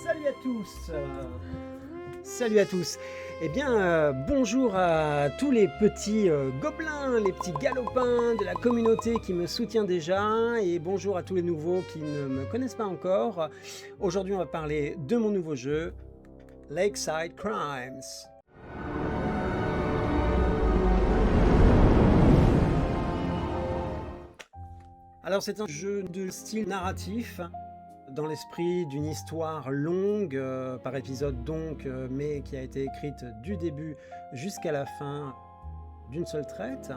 Salut à tous. Salut à tous. Eh bien, bonjour à tous les petits gobelins, les petits galopins de la communauté qui me soutient déjà, et bonjour à tous les nouveaux qui ne me connaissent pas encore. Aujourd'hui, on va parler de mon nouveau jeu, Lakeside Crimes. Alors, c'est un jeu de style narratif, dans l'esprit d'une histoire longue, par épisode donc, mais qui a été écrite du début jusqu'à la fin d'une seule traite,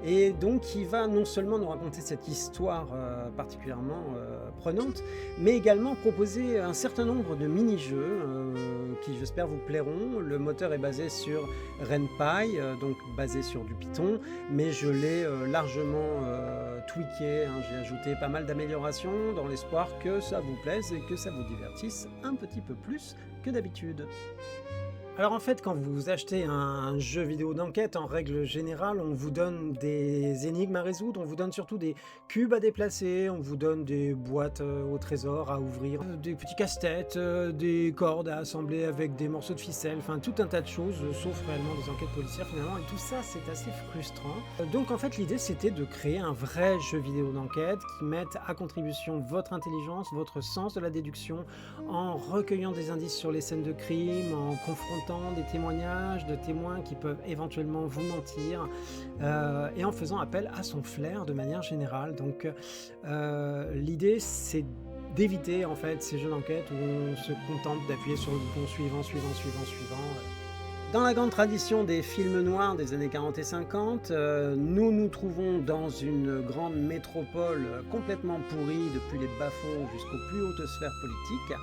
et donc qui va non seulement nous raconter cette histoire particulièrement prenante, mais également proposer un certain nombre de mini-jeux qui j'espère vous plairont. Le moteur est basé sur RenPy, donc basé sur du Python, mais je l'ai largement tweaké, hein. J'ai ajouté pas mal d'améliorations dans l'espoir que ça vous plaise et que ça vous divertisse un petit peu plus que d'habitude. Alors en fait, quand vous achetez un jeu vidéo d'enquête, en règle générale, on vous donne des énigmes à résoudre, on vous donne surtout des cubes à déplacer, on vous donne des boîtes au trésor à ouvrir, des petits casse-têtes, des cordes à assembler avec des morceaux de ficelle, enfin tout un tas de choses, sauf réellement des enquêtes policières finalement, et tout ça c'est assez frustrant. Donc en fait l'idée c'était de créer un vrai jeu vidéo d'enquête qui mette à contribution votre intelligence, votre sens de la déduction, en recueillant des indices sur les scènes de crime, en confrontant des témoignages de témoins qui peuvent éventuellement vous mentir, et en faisant appel à son flair de manière générale. Donc l'idée c'est d'éviter en fait ces jeux d'enquête où on se contente d'appuyer sur le bouton suivant. Dans la grande tradition des films noirs des années 40 et 50, nous nous trouvons dans une grande métropole complètement pourrie depuis les bas-fonds jusqu'aux plus hautes sphères politiques.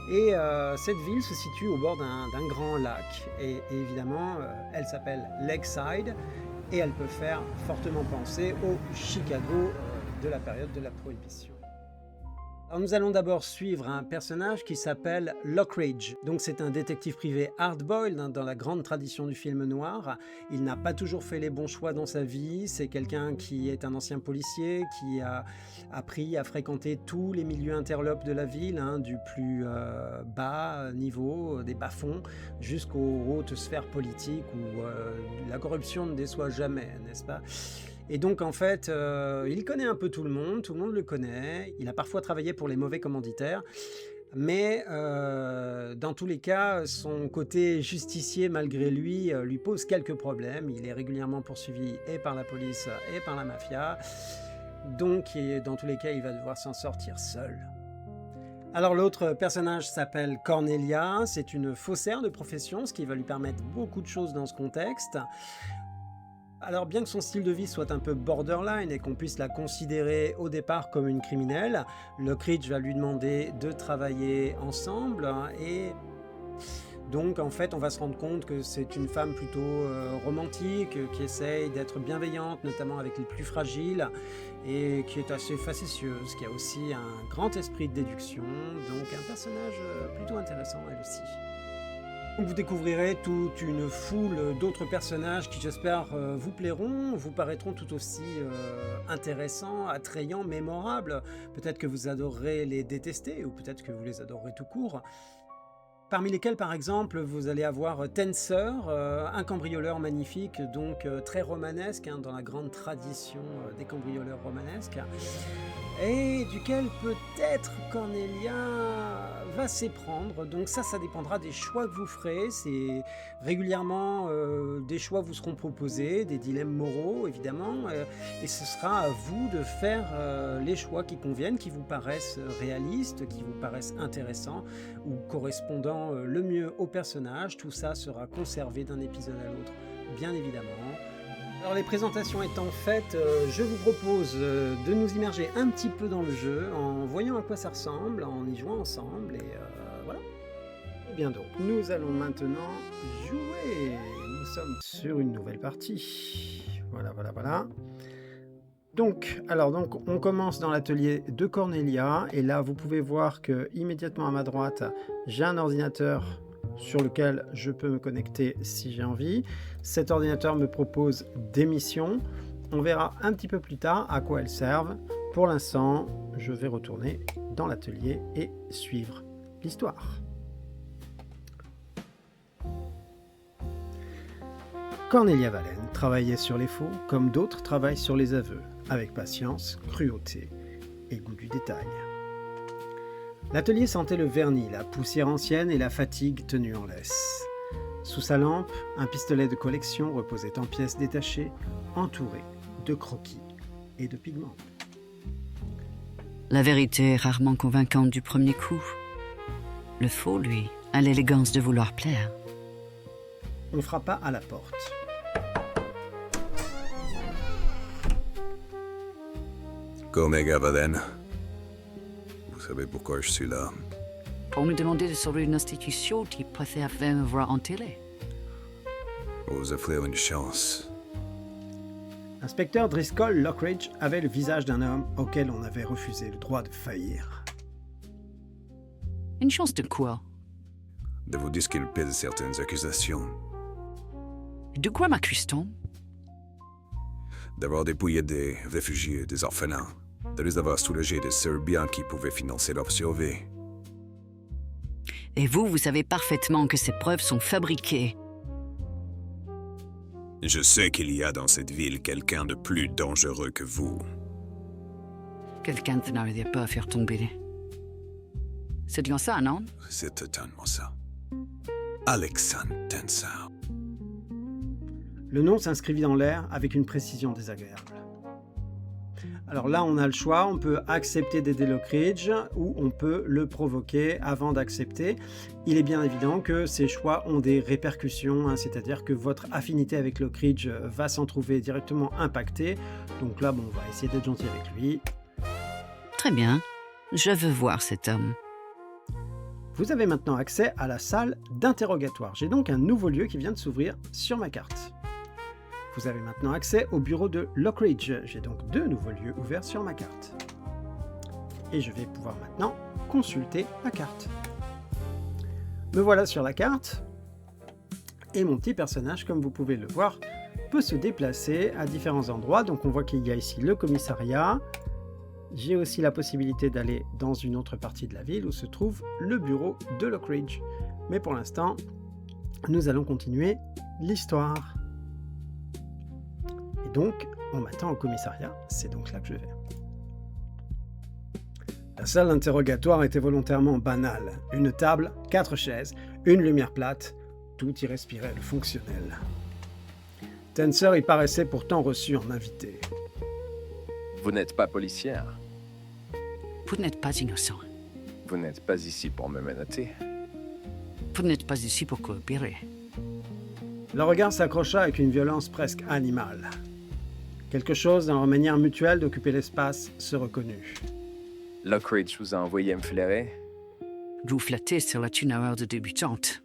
Et cette ville se situe au bord d'un grand lac. Et évidemment, elle s'appelle Lakeside et elle peut faire fortement penser au Chicago de la période de la Prohibition. Alors nous allons d'abord suivre un personnage qui s'appelle Lockridge. Donc c'est un détective privé hard-boiled, hein, dans la grande tradition du film noir. Il n'a pas toujours fait les bons choix dans sa vie. C'est quelqu'un qui est un ancien policier, qui a appris à fréquenter tous les milieux interlopes de la ville, hein, du plus bas niveau, des bas-fonds, jusqu'aux hautes sphères politiques où la corruption ne déçoit jamais, n'est-ce pas ? Et donc en fait, il connaît un peu tout le monde le connaît, il a parfois travaillé pour les mauvais commanditaires, mais dans tous les cas, son côté justicier malgré lui pose quelques problèmes. Il est régulièrement poursuivi et par la police et par la mafia, donc dans tous les cas, il va devoir s'en sortir seul. Alors l'autre personnage s'appelle Cornelia, c'est une faussaire de profession, ce qui va lui permettre beaucoup de choses dans ce contexte. Alors bien que son style de vie soit un peu borderline et qu'on puisse la considérer au départ comme une criminelle, Lockridge va lui demander de travailler ensemble, et donc en fait on va se rendre compte que c'est une femme plutôt romantique, qui essaye d'être bienveillante, notamment avec les plus fragiles, et qui est assez facétieuse, qui a aussi un grand esprit de déduction, donc un personnage plutôt intéressant elle aussi. Vous découvrirez toute une foule d'autres personnages qui j'espère vous plairont, vous paraîtront tout aussi intéressants, attrayants, mémorables. Peut-être que vous adorerez les détester ou peut-être que vous les adorerez tout court. Parmi lesquels par exemple vous allez avoir Tensor, un cambrioleur magnifique, donc très romanesque, hein, dans la grande tradition des cambrioleurs romanesques, et duquel peut-être Cornelia va s'éprendre. Donc ça dépendra des choix que vous ferez. C'est régulièrement des choix vous seront proposés, des dilemmes moraux évidemment, et ce sera à vous de faire les choix qui conviennent, qui vous paraissent réalistes, qui vous paraissent intéressants ou correspondant le mieux au personnage. Tout ça sera conservé d'un épisode à l'autre, bien évidemment. Alors les présentations étant faites, je vous propose de nous immerger un petit peu dans le jeu, en voyant à quoi ça ressemble, en y jouant ensemble, et voilà. Et bien donc, nous allons maintenant jouer. Nous sommes sur une nouvelle partie. Voilà. Donc, on commence dans l'atelier de Cornelia, et là vous pouvez voir que immédiatement à ma droite, j'ai un ordinateur sur lequel je peux me connecter si j'ai envie. Cet ordinateur me propose des missions. On verra un petit peu plus tard à quoi elles servent. Pour l'instant, je vais retourner dans l'atelier et suivre l'histoire. Cornelia Valen travaillait sur les faux comme d'autres travaillent sur les aveux, avec patience, cruauté et goût du détail. L'atelier sentait le vernis, la poussière ancienne et la fatigue tenue en laisse. Sous sa lampe, un pistolet de collection reposait en pièces détachées, entouré de croquis et de pigments. La vérité est rarement convaincante du premier coup. Le faux, lui, a l'élégance de vouloir plaire. On frappa à la porte. Cornelia Valen. Vous savez pourquoi je suis là? Pour me demander de sauver une institution qui préfère faire voir en télé. Vous offrir une chance. L'inspecteur Driscoll Lockridge avait le visage d'un homme auquel on avait refusé le droit de faillir. Une chance de quoi? De vous disculper de certaines accusations. De quoi m'accuse-t-on? D'avoir dépouillé des réfugiés, des orphelins. De les avoir soulagés de seuls biens qui pouvaient financer leur survie. Et vous savez parfaitement que ces preuves sont fabriquées. Je sais qu'il y a dans cette ville quelqu'un de plus dangereux que vous. Quelqu'un qui n'arrivait pas à faire tomber. C'est bien ça, non? C'est totalement ça. Alexandre Tensor. Le nom s'inscrivit dans l'air avec une précision désagréable. Alors là, on a le choix, on peut accepter d'aider Lockridge ou on peut le provoquer avant d'accepter. Il est bien évident que ces choix ont des répercussions, c'est-à-dire que votre affinité avec Lockridge va s'en trouver directement impactée. Donc là, on va essayer d'être gentil avec lui. Très bien, je veux voir cet homme. Vous avez maintenant accès à la salle d'interrogatoire. J'ai donc un nouveau lieu qui vient de s'ouvrir sur ma carte. Vous avez maintenant accès au bureau de Lockridge. J'ai donc 2 nouveaux lieux ouverts sur ma carte. Et je vais pouvoir maintenant consulter la carte. Me voilà sur la carte. Et mon petit personnage, comme vous pouvez le voir, peut se déplacer à différents endroits. Donc on voit qu'il y a ici le commissariat. J'ai aussi la possibilité d'aller dans une autre partie de la ville où se trouve le bureau de Lockridge. Mais pour l'instant, nous allons continuer l'histoire. Et donc, on m'attend au commissariat, c'est donc là que je vais. La salle d'interrogatoire était volontairement banale. Une table, 4 chaises, une lumière plate, tout y respirait le fonctionnel. Tensor y paraissait pourtant reçu en invité. Vous n'êtes pas policière. Vous n'êtes pas innocent. Vous n'êtes pas ici pour me menotter. Vous n'êtes pas ici pour coopérer. Le regard s'accrocha avec une violence presque animale. Quelque chose dans leur manière mutuelle d'occuper l'espace se reconnut. Lockridge vous a envoyé me flairer. Vous flattez sur la tunneur de débutante.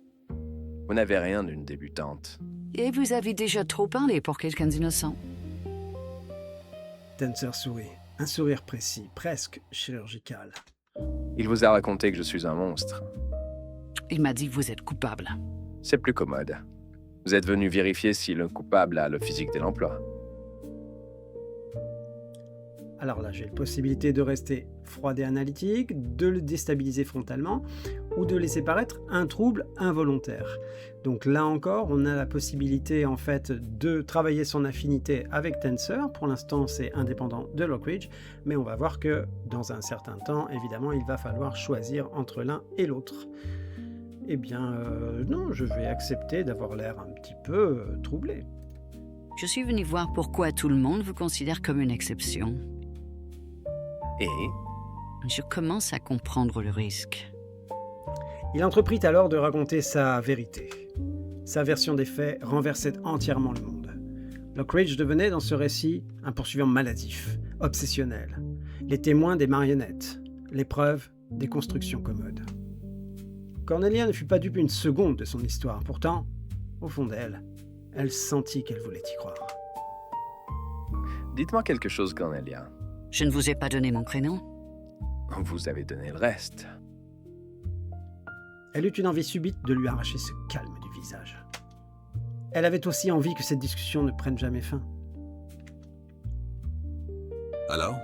Vous n'avez rien d'une débutante. Et vous avez déjà trop parlé pour quelqu'un d'innocent. Tensor sourit, un sourire précis, presque chirurgical. Il vous a raconté que je suis un monstre. Il m'a dit que vous êtes coupable. C'est plus commode. Vous êtes venu vérifier si le coupable a le physique de l'emploi. Alors là, j'ai la possibilité de rester froid et analytique, de le déstabiliser frontalement, ou de laisser paraître un trouble involontaire. Donc là encore, on a la possibilité en fait de travailler son affinité avec Tensor. Pour l'instant, c'est indépendant de Lockridge, mais on va voir que dans un certain temps, évidemment, il va falloir choisir entre l'un et l'autre. Eh bien, non, je vais accepter d'avoir l'air un petit peu troublé. Je suis venu voir pourquoi tout le monde vous considère comme une exception. Et Je commence à comprendre le risque. Il entreprit alors de raconter sa vérité. Sa version des faits renversait entièrement le monde. Lockridge devenait dans ce récit un poursuivant maladif, obsessionnel. Les témoins des marionnettes, les preuves des constructions commodes. Cornelia ne fut pas dupe une seconde de son histoire. Pourtant, au fond d'elle, elle sentit qu'elle voulait y croire. dites-moi quelque chose, Cornelia. Je ne vous ai pas donné mon prénom. Vous avez donné le reste. Elle eut une envie subite de lui arracher ce calme du visage. Elle avait aussi envie que cette discussion ne prenne jamais fin. Alors?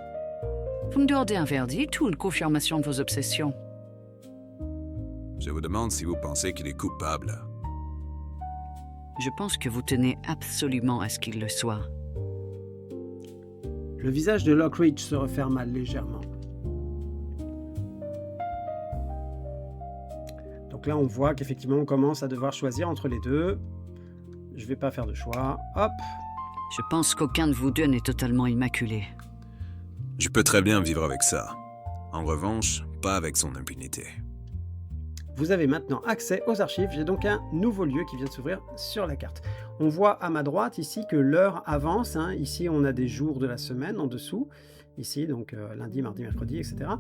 Vous me demandez un verdict ou une confirmation de vos obsessions? Je vous demande si vous pensez qu'il est coupable. Je pense que vous tenez absolument à ce qu'il le soit. Le visage de Lockridge se referma légèrement. Donc là, on voit qu'effectivement, on commence à devoir choisir entre les deux. Je vais pas faire de choix. Hop. Je pense qu'aucun de vous deux n'est totalement immaculé. Je peux très bien vivre avec ça. En revanche, pas avec son impunité. Vous avez maintenant accès aux archives. J'ai donc un nouveau lieu qui vient de s'ouvrir sur la carte. On voit à ma droite ici que l'heure avance. Ici, on a des jours de la semaine en dessous. Ici, donc lundi, mardi, mercredi, etc.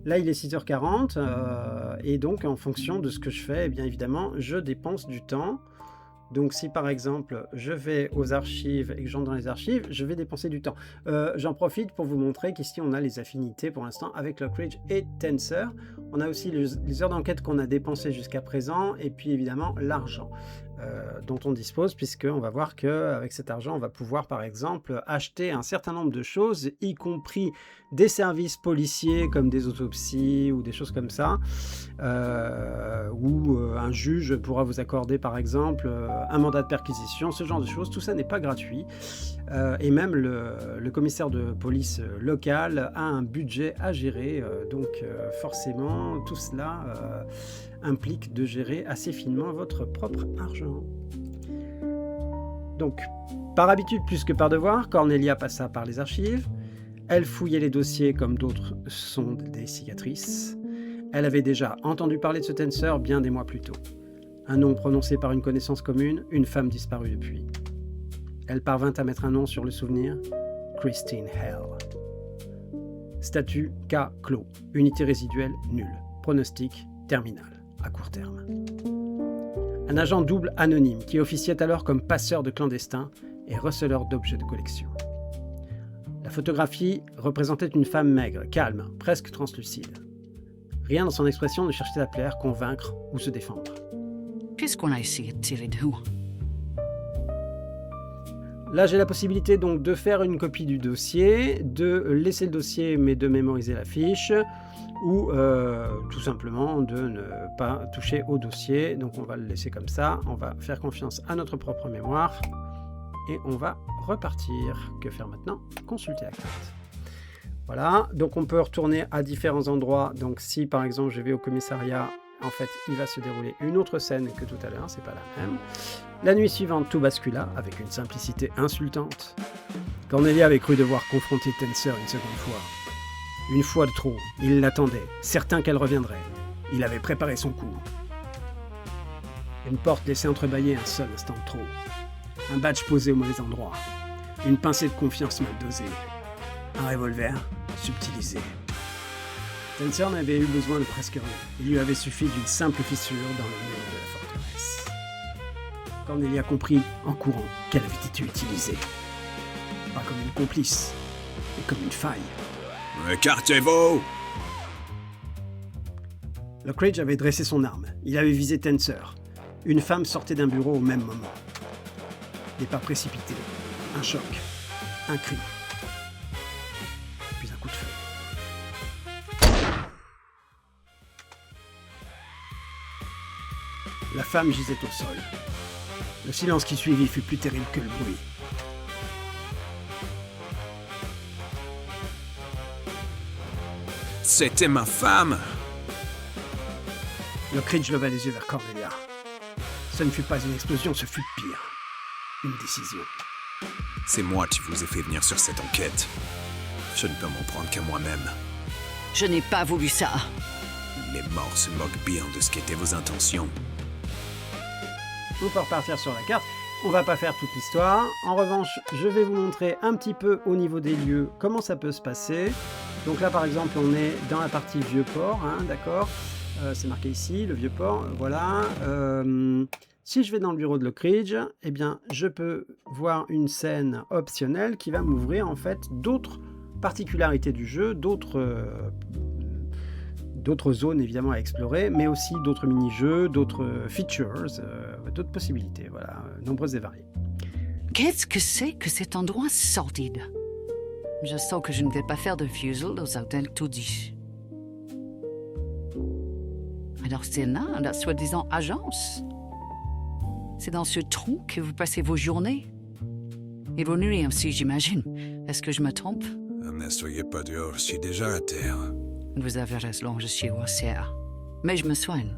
Là, il est 6h40. Et donc, en fonction de ce que je fais, eh bien évidemment, je dépense du temps. Donc si par exemple je vais aux archives et que j'entre dans les archives, je vais dépenser du temps. J'en profite pour vous montrer qu'ici on a les affinités pour l'instant avec Lockridge et Tensor. On a aussi les heures d'enquête qu'on a dépensées jusqu'à présent et puis évidemment l'argent dont on dispose, puisqu'on va voir qu'avec cet argent on va pouvoir par exemple acheter un certain nombre de choses, y compris des services policiers comme des autopsies ou des choses comme ça, où un juge pourra vous accorder par exemple un mandat de perquisition, ce genre de choses. Tout ça n'est pas gratuit et même le commissaire de police local a un budget à gérer, donc forcément tout cela implique de gérer assez finement votre propre argent. Donc par habitude plus que par devoir, Cornelia passa par les archives. Elle fouillait les dossiers comme d'autres sondent des cicatrices. Elle avait déjà entendu parler de ce Tensor bien des mois plus tôt. Un nom prononcé par une connaissance commune, une femme disparue depuis. Elle parvint à mettre un nom sur le souvenir, Christine Hale. Statut cas clos, unité résiduelle nulle, pronostic terminal, à court terme. Un agent double anonyme qui officiait alors comme passeur de clandestins et receleur d'objets de collection. La photographie représentait une femme maigre, calme, presque translucide. Rien dans son expression ne cherchait à plaire, convaincre ou se défendre. Qu'est-ce qu'on a essayé de tirer de vous? Là, j'ai la possibilité donc de faire une copie du dossier, de laisser le dossier mais de mémoriser la fiche, ou tout simplement de ne pas toucher au dossier. Donc on va le laisser comme ça, on va faire confiance à notre propre mémoire et on va repartir. Que faire maintenant? Consulter la carte. Voilà, donc on peut retourner à différents endroits. Donc si par exemple je vais au commissariat, en fait il va se dérouler une autre scène que tout à l'heure, c'est pas la même. La nuit suivante, tout bascula avec une simplicité insultante. Cornelia avait cru devoir confronter Tensor une seconde fois. Une fois de trop, il l'attendait, certain qu'elle reviendrait. Il avait préparé son coup. Une porte laissait entrebâiller un seul instant de trop. Un badge posé au mauvais endroit. Une pincée de confiance mal dosée. Un revolver subtilisé. Tensor n'avait eu besoin de presque rien. Il lui avait suffi d'une simple fissure dans le mur de la forteresse. Cornelia comprit en courant qu'elle avait été utilisée. Pas comme une complice, mais comme une faille. Écartez-vous! Lockridge avait dressé son arme. Il avait visé Tensor. Une femme sortait d'un bureau au même moment. Des pas précipités. Un choc. Un cri. Puis un coup de feu. La femme gisait au sol. Le silence qui suivit fut plus terrible que le bruit. C'était ma femme! Lockridge leva les yeux vers Cornelia. Ce ne fut pas une explosion, ce fut pire. Une décision. C'est moi qui vous ai fait venir sur cette enquête. Je ne peux m'en prendre qu'à moi-même. Je n'ai pas voulu ça. Les morts se moquent bien de ce qu'étaient vos intentions. On peut repartir sur la carte. On va pas faire toute l'histoire. En revanche, je vais vous montrer un petit peu au niveau des lieux comment ça peut se passer. Donc là, par exemple, on est dans la partie Vieux-Port, d'accord. C'est marqué ici, le Vieux-Port, voilà. Si je vais dans le bureau de Lockridge, eh bien, je peux voir une scène optionnelle qui va m'ouvrir en fait d'autres particularités du jeu, d'autres zones évidemment à explorer, mais aussi d'autres mini-jeux, d'autres features, d'autres possibilités, voilà, nombreuses et variées. Qu'est-ce que c'est que cet endroit sordide? Je sens que je ne vais pas faire de fusel aux hôtels tout dit. Alors c'est là, la soi-disant agence. C'est dans ce trou que vous passez vos journées? Et vos nuits aussi, j'imagine. Est-ce que je me trompe? Ne soyez pas dur, je suis déjà à terre. Vous avez raison, je suis grossière. Mais je me soigne.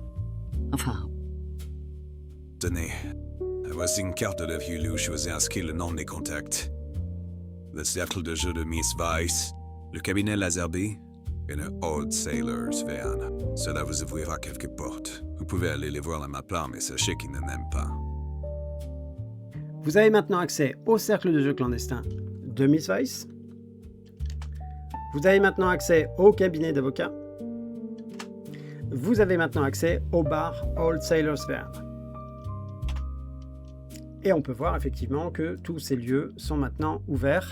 Enfin, Tenez, voici une carte de la vieux loup, je vous ai inscrit le nom des contacts. Le cercle de jeu de Miss Weiss, le cabinet Lazarby et le Old Sailor's Van. Cela vous ouvrira quelques portes. Vous pouvez aller les voir à ma part, mais sachez qu'ils ne m'aiment pas. Vous avez maintenant accès au cercle de jeu clandestin de Miss Weiss. Vous avez maintenant accès au cabinet d'avocat. Vous avez maintenant accès au bar Old Sailor's Van. Et on peut voir effectivement que tous ces lieux sont maintenant ouverts.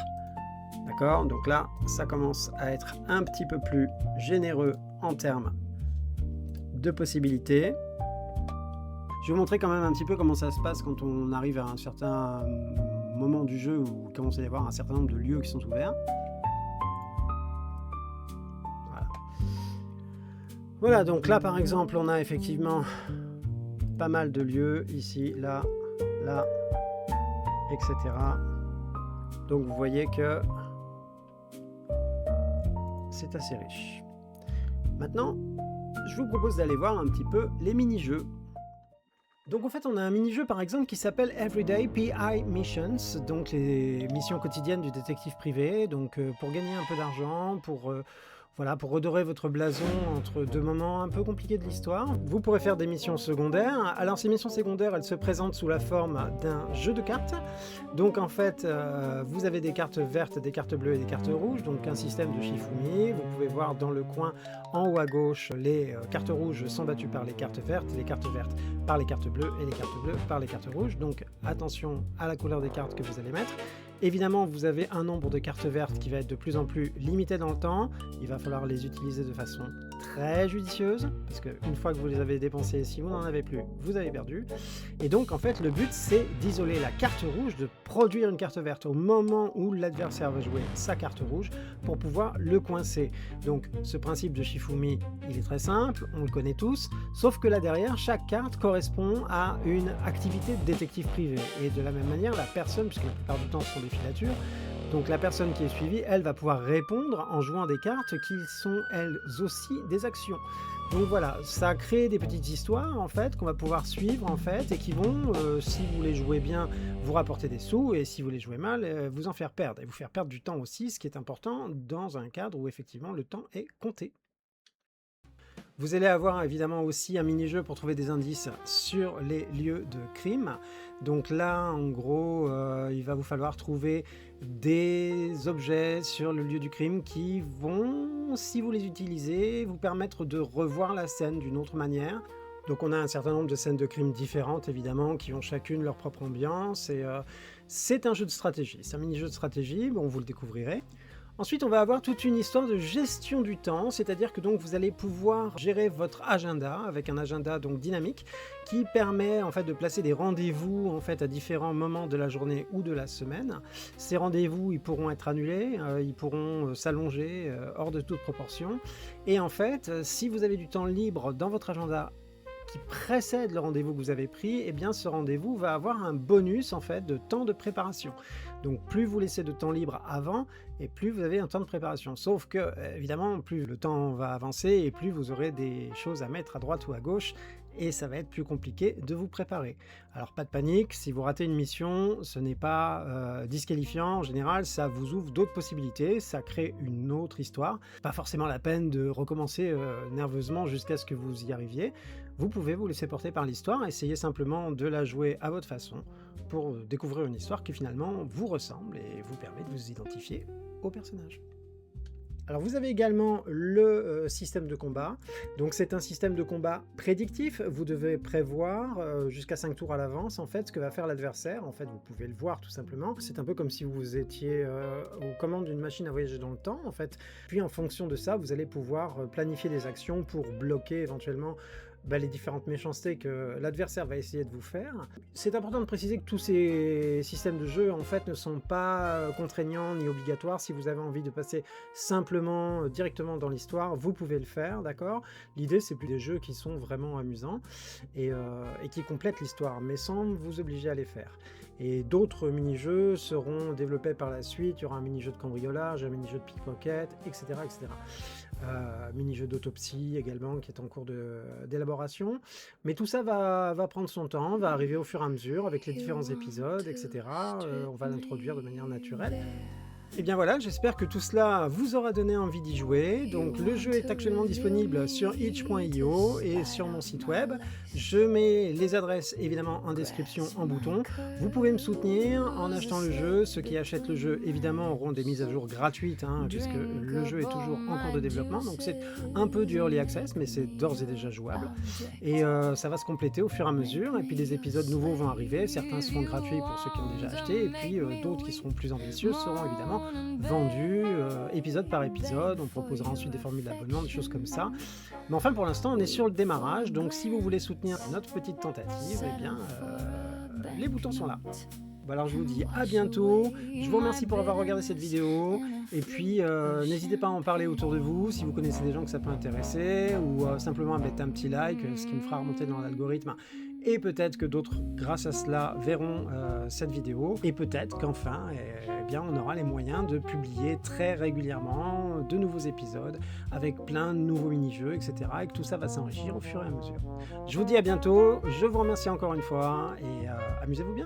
D'accord? Donc là, ça commence à être un petit peu plus généreux en termes de possibilités. Je vais vous montrer quand même un petit peu comment ça se passe quand on arrive à un certain moment du jeu où il commence à y avoir un certain nombre de lieux qui sont ouverts. Voilà, donc là par exemple, on a effectivement pas mal de lieux, ici, là, là, etc. Donc vous voyez que c'est assez riche. Maintenant, je vous propose d'aller voir un petit peu les mini-jeux. Donc en fait, on a un mini-jeu par exemple qui s'appelle Everyday PI Missions, donc les missions quotidiennes du détective privé, donc pour gagner un peu d'argent, pour redorer votre blason entre deux moments un peu compliqués de l'histoire. Vous pourrez faire des missions secondaires. Alors ces missions secondaires, elles se présentent sous la forme d'un jeu de cartes. Donc en fait, vous avez des cartes vertes, des cartes bleues et des cartes rouges, donc un système de Shifumi. Vous pouvez voir dans le coin en haut à gauche, les cartes rouges sont battues par les cartes vertes par les cartes bleues et les cartes bleues par les cartes rouges. Donc attention à la couleur des cartes que vous allez mettre. Évidemment, vous avez un nombre de cartes vertes qui va être de plus en plus limité dans le temps. Il va falloir les utiliser de façon très judicieuse, parce qu'une fois que vous les avez dépensées, si vous n'en avez plus, vous avez perdu. Et donc, en fait, le but, c'est d'isoler la carte rouge, de produire une carte verte au moment où l'adversaire va jouer sa carte rouge pour pouvoir le coincer. Donc, ce principe de Shifumi, il est très simple, on le connaît tous, sauf que là derrière, chaque carte correspond à une activité de détective privé. Et de la même manière, la personne, puisque la plupart du temps, ce sont des filatures, donc la personne qui est suivie, elle va pouvoir répondre en jouant des cartes qui sont elles aussi des actions. Donc voilà, ça crée des petites histoires en fait qu'on va pouvoir suivre en fait et qui vont, si vous les jouez bien, vous rapporter des sous et si vous les jouez mal, vous en faire perdre et vous faire perdre du temps aussi, ce qui est important dans un cadre où effectivement le temps est compté. Vous allez avoir évidemment aussi un mini-jeu pour trouver des indices sur les lieux de crime. Donc là, en gros, il va vous falloir trouver des objets sur le lieu du crime qui vont, si vous les utilisez, vous permettre de revoir la scène d'une autre manière. Donc on a un certain nombre de scènes de crime différentes, évidemment, qui ont chacune leur propre ambiance. Et c'est un jeu de stratégie, c'est un mini-jeu de stratégie, bon, vous le découvrirez. Ensuite, on va avoir toute une histoire de gestion du temps, c'est-à-dire que donc vous allez pouvoir gérer votre agenda avec un agenda donc dynamique qui permet en fait de placer des rendez-vous en fait à différents moments de la journée ou de la semaine. Ces rendez-vous, ils pourront être annulés, ils pourront s'allonger hors de toute proportion. Et en fait, si vous avez du temps libre dans votre agenda qui précède le rendez-vous que vous avez pris, eh bien ce rendez-vous va avoir un bonus en fait de temps de préparation. Donc plus vous laissez de temps libre avant, et plus vous avez un temps de préparation. Sauf que, évidemment, plus le temps va avancer, et plus vous aurez des choses à mettre à droite ou à gauche, et ça va être plus compliqué de vous préparer. Alors pas de panique, si vous ratez une mission, ce n'est pas disqualifiant. En général, ça vous ouvre d'autres possibilités, ça crée une autre histoire. Pas forcément la peine de recommencer nerveusement jusqu'à ce que vous y arriviez. Vous pouvez vous laisser porter par l'histoire, essayez simplement de la jouer à votre façon pour découvrir une histoire qui finalement vous ressemble et vous permet de vous identifier au personnage. Alors vous avez également le système de combat, donc c'est un système de combat prédictif, vous devez prévoir jusqu'à 5 tours à l'avance en fait ce que va faire l'adversaire, en fait vous pouvez le voir tout simplement, c'est un peu comme si vous étiez aux commandes d'une machine à voyager dans le temps en fait, puis en fonction de ça vous allez pouvoir planifier des actions pour bloquer éventuellement les différentes méchancetés que l'adversaire va essayer de vous faire. C'est important de préciser que tous ces systèmes de jeu en fait ne sont pas contraignants ni obligatoires. Si vous avez envie de passer simplement directement dans l'histoire, vous pouvez le faire, d'accord? L'idée c'est plus des jeux qui sont vraiment amusants et qui complètent l'histoire, mais sans vous obliger à les faire. Et d'autres mini-jeux seront développés par la suite. Il y aura un mini-jeu de cambriolage, un mini-jeu de pickpocket, etc. etc. Mini-jeu d'autopsie également qui est en cours d'élaboration. Mais tout ça va prendre son temps, va arriver au fur et à mesure avec les différents épisodes, etc. On va l'introduire de manière naturelle. Et bien voilà, j'espère que tout cela vous aura donné envie d'y jouer. Donc le jeu est actuellement disponible sur itch.io et sur mon site web. Je mets les adresses évidemment en description en bouton. Vous pouvez me soutenir en achetant le jeu. Ceux qui achètent le jeu évidemment auront des mises à jour gratuites puisque le jeu est toujours en cours de développement. Donc c'est un peu du early access mais c'est d'ores et déjà jouable. Et ça va se compléter au fur et à mesure. Et puis des épisodes nouveaux vont arriver. Certains seront gratuits pour ceux qui ont déjà acheté. Et puis d'autres qui seront plus ambitieux seront évidemment vendus épisode par épisode. On proposera ensuite des formules d'abonnement, des choses comme ça. Mais enfin pour l'instant on est sur le démarrage, donc si vous voulez soutenir notre petite tentative, eh bien les boutons sont là. Bon, alors je vous dis à bientôt, je vous remercie pour avoir regardé cette vidéo, et puis n'hésitez pas à en parler autour de vous, si vous connaissez des gens que ça peut intéresser, ou simplement à mettre un petit like, ce qui me fera remonter dans l'algorithme, et peut-être que d'autres, grâce à cela, verront cette vidéo, et peut-être qu'enfin, eh bien, on aura les moyens de publier très régulièrement de nouveaux épisodes, avec plein de nouveaux mini-jeux, etc., et que tout ça va s'enrichir au fur et à mesure. Je vous dis à bientôt, je vous remercie encore une fois, et amusez-vous bien.